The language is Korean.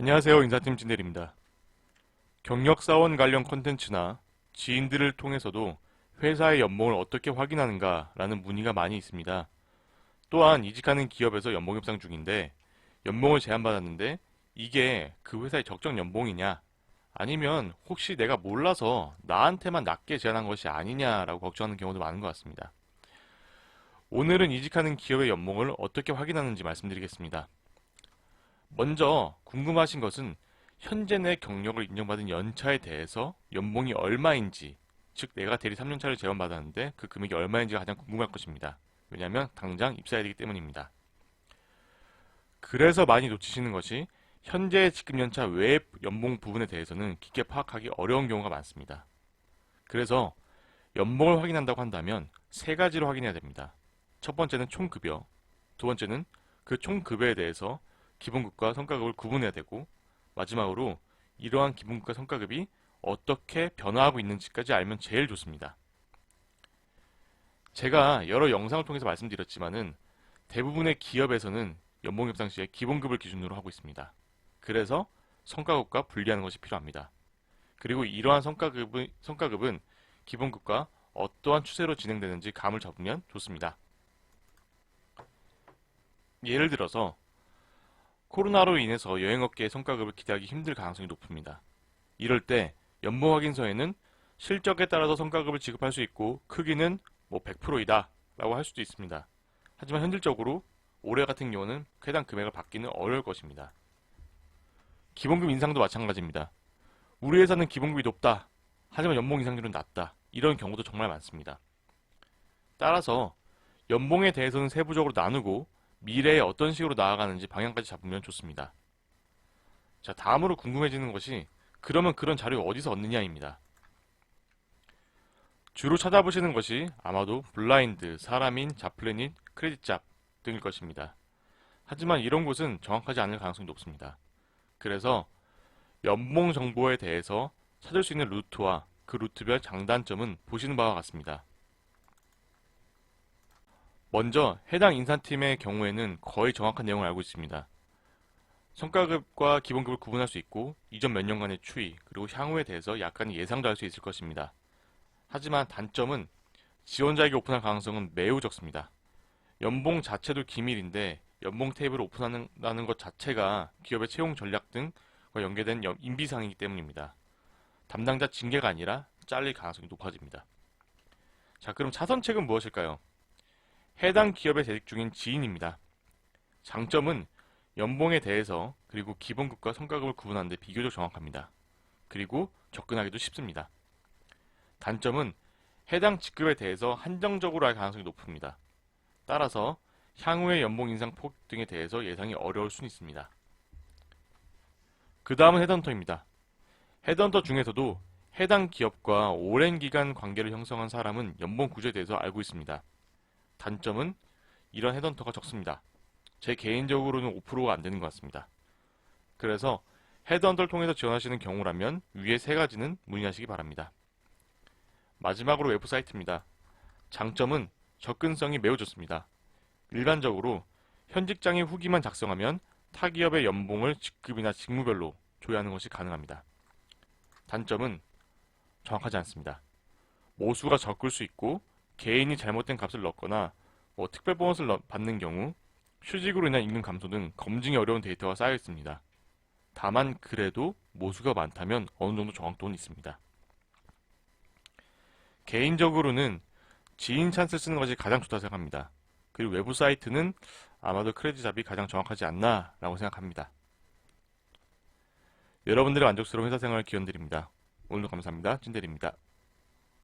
안녕하세요. 인사팀 진대리입니다. 경력사원 관련 콘텐츠나 지인들을 통해서도 회사의 연봉을 어떻게 확인하는가 라는 문의가 많이 있습니다. 또한 이직하는 기업에서 연봉 협상 중인데 연봉을 제안받았는데 이게 그 회사의 적정 연봉이냐 아니면 혹시 내가 몰라서 나한테만 낮게 제안한 것이 아니냐라고 걱정하는 경우도 많은 것 같습니다. 오늘은 이직하는 기업의 연봉을 어떻게 확인하는지 말씀드리겠습니다. 먼저 궁금하신 것은 현재 내 경력을 인정받은 연차에 대해서 연봉이 얼마인지, 즉 내가 대리 3년차를 제안받았는데 그 금액이 얼마인지가 가장 궁금할 것입니다. 왜냐하면 당장 입사해야 되기 때문입니다. 그래서 많이 놓치시는 것이 현재 지급 연차 외의 연봉 부분에 대해서는 깊게 파악하기 어려운 경우가 많습니다. 그래서 연봉을 확인한다고 한다면 세 가지로 확인해야 됩니다. 첫 번째는 총급여, 두 번째는 그 총급여에 대해서 기본급과 성과급을 구분해야 되고, 마지막으로 이러한 기본급과 성과급이 어떻게 변화하고 있는지까지 알면 제일 좋습니다. 제가 여러 영상을 통해서 말씀드렸지만은 대부분의 기업에서는 연봉 협상 시에 기본급을 기준으로 하고 있습니다. 그래서 성과급과 분리하는 것이 필요합니다. 그리고 이러한 성과급은 기본급과 어떠한 추세로 진행되는지 감을 잡으면 좋습니다. 예를 들어서 코로나로 인해서 여행업계의 성과급을 기대하기 힘들 가능성이 높습니다. 이럴 때 연봉 확인서에는 실적에 따라서 성과급을 지급할 수 있고 크기는 100%이다 라고 할 수도 있습니다. 하지만 현실적으로 올해 같은 경우는 해당 금액을 받기는 어려울 것입니다. 기본급 인상도 마찬가지입니다. 우리 회사는 기본급이 높다. 하지만 연봉 인상률은 낮다. 이런 경우도 정말 많습니다. 따라서 연봉에 대해서는 세부적으로 나누고 미래에 어떤 식으로 나아가는지 방향까지 잡으면 좋습니다. 자, 다음으로 궁금해지는 것이 그러면 그런 자료 어디서 얻느냐입니다. 주로 찾아보시는 것이 아마도 블라인드, 사람인, 잡플래닛, 크레딧잡 등일 것입니다. 하지만 이런 곳은 정확하지 않을 가능성이 높습니다. 그래서 연봉 정보에 대해서 찾을 수 있는 루트와 그 루트별 장단점은 보시는 바와 같습니다. 먼저 해당 인사팀의 경우에는 거의 정확한 내용을 알고 있습니다. 성과급과 기본급을 구분할 수 있고 이전 몇 년간의 추이 그리고 향후에 대해서 약간의 예상도 할 수 있을 것입니다. 하지만 단점은 지원자에게 오픈할 가능성은 매우 적습니다. 연봉 자체도 기밀인데 연봉 탭을 오픈한다는 것 자체가 기업의 채용 전략 등과 연계된 인비사항이기 때문입니다. 담당자 징계가 아니라 잘릴 가능성이 높아집니다. 자, 그럼 차선책은 무엇일까요? 해당 기업에 재직 중인 지인입니다. 장점은 연봉에 대해서 그리고 기본급과 성과급을 구분하는 데 비교적 정확합니다. 그리고 접근하기도 쉽습니다. 단점은 해당 직급에 대해서 한정적으로 할 가능성이 높습니다. 따라서 향후의 연봉 인상 폭 등에 대해서 예상이 어려울 수는 있습니다. 그 다음은 헤드헌터입니다. 헤드헌터 중에서도 해당 기업과 오랜 기간 관계를 형성한 사람은 연봉 구조에 대해서 알고 있습니다. 단점은 이런 헤드헌터가 적습니다. 제 개인적으로는 5%가 안 되는 것 같습니다. 그래서 헤드헌터를 통해서 지원하시는 경우라면 위의 세 가지는 문의하시기 바랍니다. 마지막으로 외부 사이트입니다. 장점은 접근성이 매우 좋습니다. 일반적으로 현 직장의 후기만 작성하면 타 기업의 연봉을 직급이나 직무별로 조회하는 것이 가능합니다. 단점은 정확하지 않습니다. 모수가 적을 수 있고 개인이 잘못된 값을 넣거나 특별 보너스를 받는 경우 휴직으로 인한 임금 감소 등 검증이 어려운 데이터가 쌓여 있습니다. 다만 그래도 모수가 많다면 어느 정도 정확도는 있습니다. 개인적으로는 지인 찬스 쓰는 것이 가장 좋다고 생각합니다. 그리고 외부 사이트는 아마도 크레딧잡이 가장 정확하지 않나 라고 생각합니다. 여러분들의 만족스러운 회사 생활을 기원드립니다. 오늘도 감사합니다. 찐대리입니다.